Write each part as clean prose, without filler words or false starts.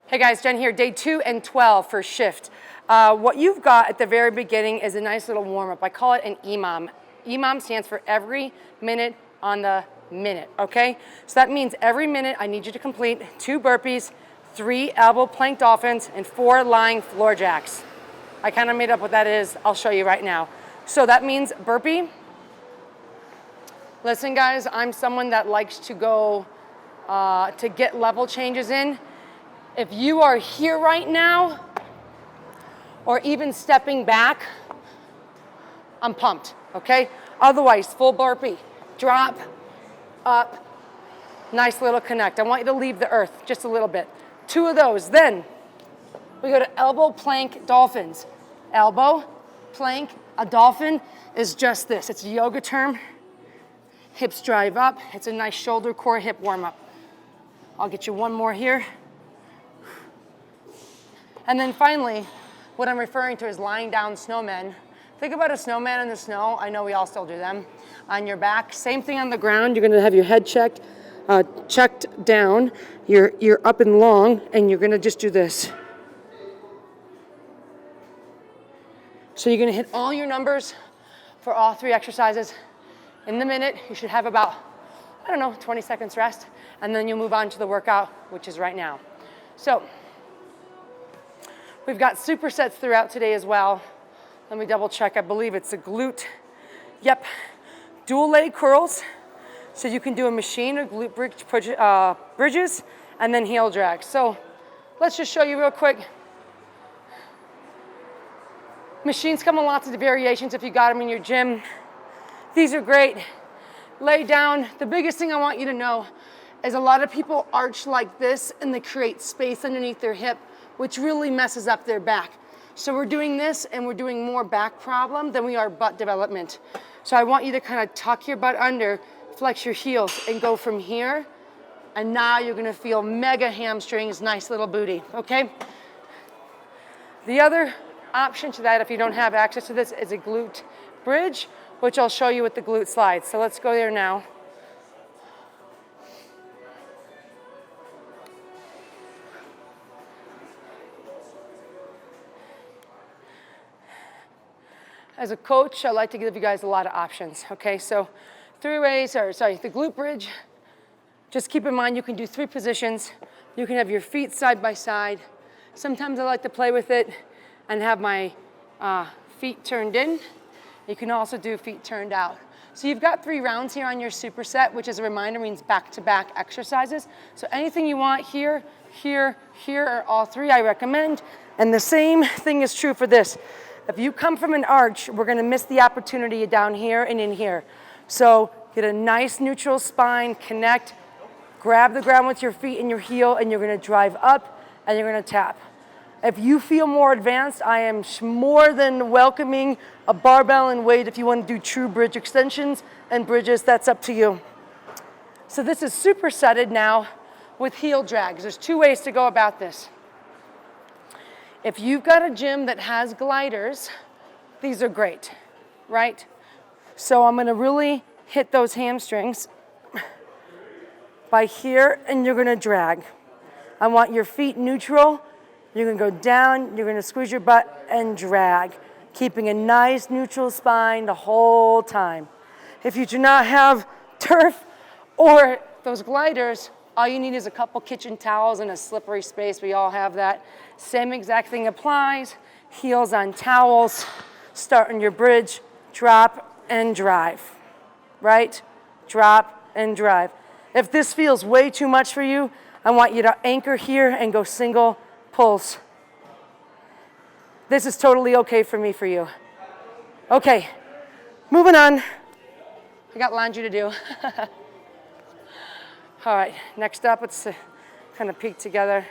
Hey guys, Jen here, day 2 and 12 for shift. What you've got at the very beginning is a nice little warm-up. I call it an EMOM. EMOM stands for every minute on the minute, okay? So that means every minute I need you to complete 2 burpees, 3 elbow plank dolphins, and 4 lying floor jacks. I kind of made up what that is. I'll show you right now. So that means burpee. Listen guys, I'm someone that likes to go to get level changes in. If you are here right now, or even stepping back, I'm pumped, okay? Otherwise, full burpee, drop, up, nice little connect. I want you to leave the earth just a little bit. 2 of those, then we go to elbow plank dolphins. Elbow, plank, a dolphin is just this. It's a yoga term. Hips drive up. It's a nice shoulder, core, hip warm up. I'll get you one more here. And then finally, what I'm referring to is lying down snowmen. Think about a snowman in the snow. I know we all still do them. On your back, same thing on the ground. You're gonna have your head checked down. You're up and long, and you're gonna just do this. So you're gonna hit all your numbers for all 3 exercises in the minute. You should have about, 20 seconds rest, and then you'll move on to the workout, which is right now. So, we've got supersets throughout today as well. Let me double check. I believe it's a glute. Yep. Dual leg curls. So you can do a machine or glute bridges and then heel drag. So let's just show you real quick. Machines come in lots of variations if you got them in your gym. These are great. Lay down. The biggest thing I want you to know is a lot of people arch like this and they create space underneath their hip, which really messes up their back. So we're doing this and we're doing more back problem than we are butt development. So I want you to kind of tuck your butt under, flex your heels, and go from here. And now you're gonna feel mega hamstrings, nice little booty, okay? The other option to that, if you don't have access to this, is a glute bridge, which I'll show you with the glute slides. So let's go there now. As a coach, I like to give you guys a lot of options, okay? So 3 ways, the glute bridge. Just keep in mind you can do 3 positions. You can have your feet side by side. Sometimes I like to play with it and have my feet turned in. You can also do feet turned out. So you've got 3 rounds here on your superset, which as a reminder means back-to-back exercises. So anything you want here, here, here, or all 3, I recommend. And the same thing is true for this. If you come from an arch, we're gonna miss the opportunity down here and in here. So get a nice neutral spine, connect, grab the ground with your feet and your heel, and you're gonna drive up and you're gonna tap. If you feel more advanced, I am more than welcoming a barbell and weight if you wanna do true bridge extensions and bridges, that's up to you. So this is supersetted now with heel drags. There's 2 ways to go about this. If you've got a gym that has gliders, these are great, right? So I'm gonna really hit those hamstrings by here, and you're gonna drag. I want your feet neutral. You're gonna go down, you're gonna squeeze your butt and drag, keeping a nice neutral spine the whole time. If you do not have turf or those gliders, all you need is a couple kitchen towels and a slippery space. We all have that. Same exact thing applies. Heels on towels. Start on your bridge. Drop and drive. Right? Drop and drive. If this feels way too much for you, I want you to anchor here and go single pulse. This is totally okay for me, for you. Okay, moving on. I got laundry to do. All right, next up, let's kind of peek together.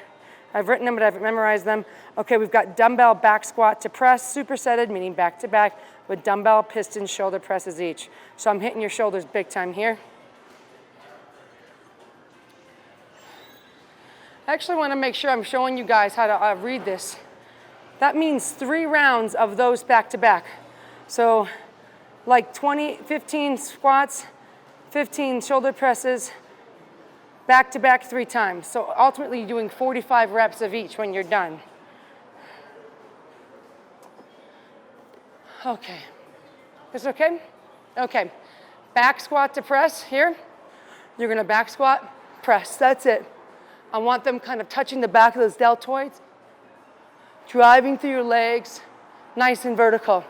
I've written them, but I've memorized them. Okay, we've got dumbbell back squat to press, supersetted, meaning back to back, with dumbbell piston shoulder presses each. So I'm hitting your shoulders big time here. I actually want to make sure I'm showing you guys how to read this. That means 3 rounds of those back to back. So like 15 squats, 15 shoulder presses, back to back 3 times. So ultimately you're doing 45 reps of each when you're done. Okay. This okay? Okay. Back squat to press here. You're gonna back squat, press, that's it. I want them kind of touching the back of those deltoids, driving through your legs, nice and vertical.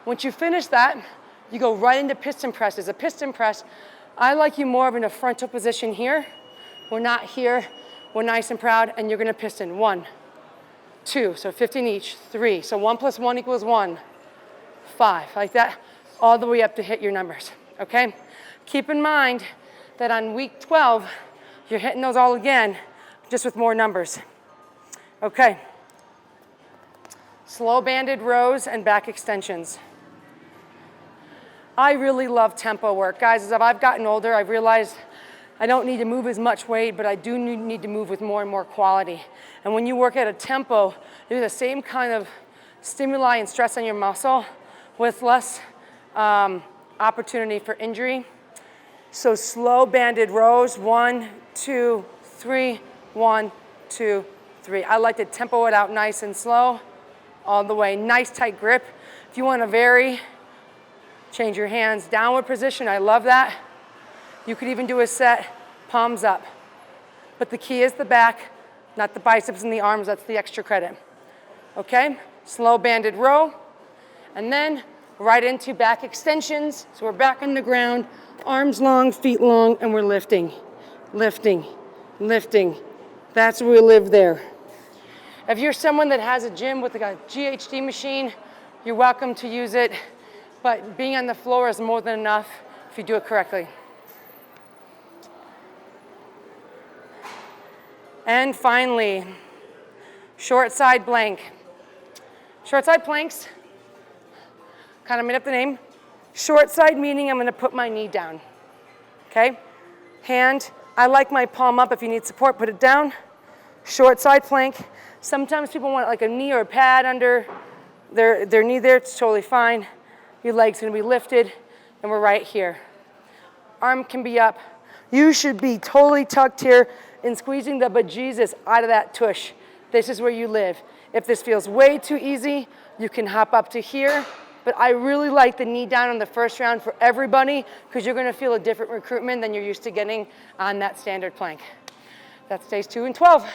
Once you finish that, you go right into piston presses. A piston press, I like you more of in a frontal position here. We're not here, we're nice and proud, and you're gonna piston. 1, 2, so 15 each, 3. So 1 + 1 = 1, 5, like that, all the way up to hit your numbers, okay? Keep in mind that on week 12, you're hitting those all again, just with more numbers. Okay. Slow banded rows and back extensions. I really love tempo work. Guys, as I've gotten older, I've realized I don't need to move as much weight, but I do need to move with more and more quality. And when you work at a tempo, you do the same kind of stimuli and stress on your muscle with less opportunity for injury. So slow banded rows, 1, 2, 3, 1, 2, 3. I like to tempo it out nice and slow, all the way. Nice tight grip. If you want to vary, change your hands. Downward position, I love that. You could even do a set, palms up. But the key is the back, not the biceps and the arms, that's the extra credit. Okay, slow banded row. And then right into back extensions. So we're back on the ground, arms long, feet long, and we're lifting, lifting, lifting. That's where we live there. If you're someone that has a gym with like a GHD machine, you're welcome to use it, but being on the floor is more than enough if you do it correctly. And finally, short side plank. Short side planks, kind of made up the name. Short side meaning I'm gonna put my knee down, okay? Hand, I like my palm up. If you need support, put it down. Short side plank. Sometimes people want like a knee or a pad under their knee there, it's totally fine. Your leg's gonna be lifted, and we're right here. Arm can be up. You should be totally tucked here and squeezing the bejesus out of that tush. This is where you live. If this feels way too easy, you can hop up to here, but I really like the knee down on the first round for everybody because you're gonna feel a different recruitment than you're used to getting on that standard plank. That's days 2 and 12.